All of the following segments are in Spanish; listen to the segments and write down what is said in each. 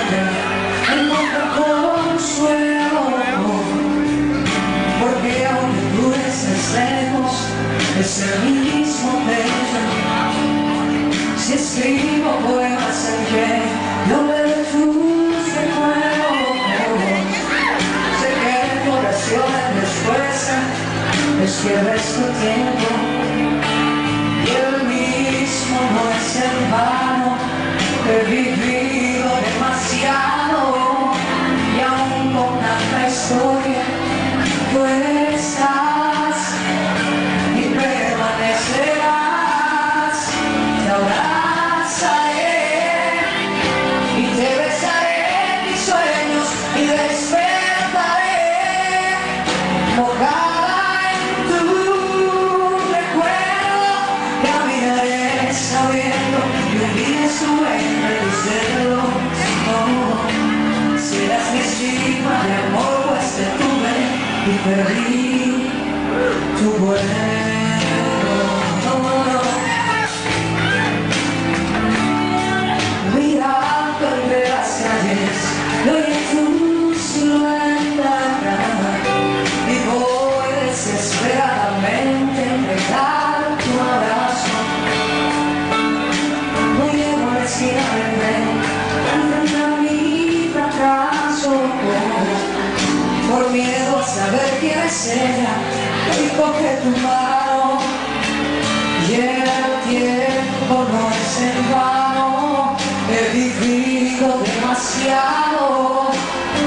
muerte encuentra consuelo, porque aunque tú estés lejos, es el mismo techo. Si escribo poemas en que no veo tus recuerdos, sé que tu oración es respuesta, es que el resto tiempo. Y el mismo no es en vano, he vivido demasiado, y aún con tanta historia tú estás y permanecerás. Te abrazaré y te besaré en mis sueños y despertaré mojada en tu recuerdo. Caminaré sabiendo que un día estuve entre tus dedos. Oh, serás mi estigma de amor, pues te tuve y perdí tu vuelo. Mirando entre las calles, doy tu silueta y voy desesperadamente a entregar tu abrazo. No llevo la esquina del tren, enfrente a mi fracaso, por miedo a saber quién es ella, y coge tu mano, y el tiempo no es en vano. He vivido demasiado,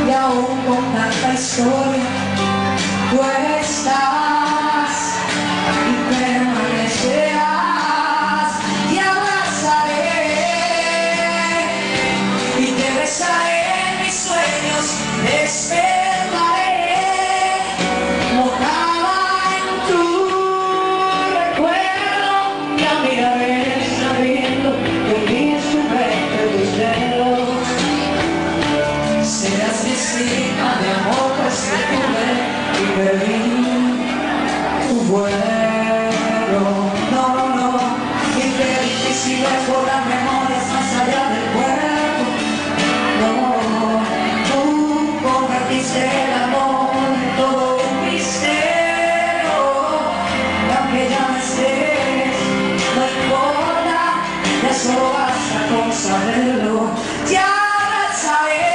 y aún con tanta historia tú estás y permanecerás. Te abrazaré y te besaré en mis sueños, despertaré mojada en tu recuerdo. Caminaré sabiendo que un día estuve entre tus dedos. Serás mi estigma de amor, pues te tuve y perdí tu vuelo. No, no, y qué difícil es borrar memorias más allá del cuerpo. No, tú convertiste el amor en todo un misterio, y aunque ya no estés, no importa, ya solo basta con saberlo. Te abrazaré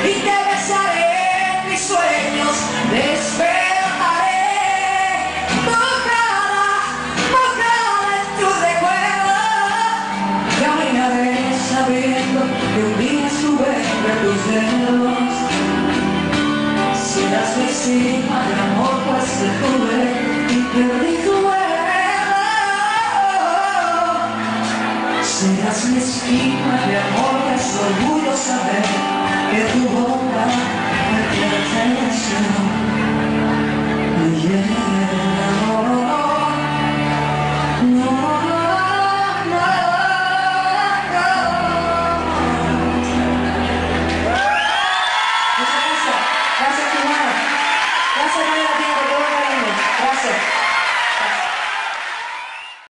y te besaré en mis sueños, despertaré mojada en tu recuerdo. Caminaré sabiendo que un día estuve entre tus dedos. Serás mi estigma de amor, pues te tuve y perdí tu vuelo. Serás mi estigma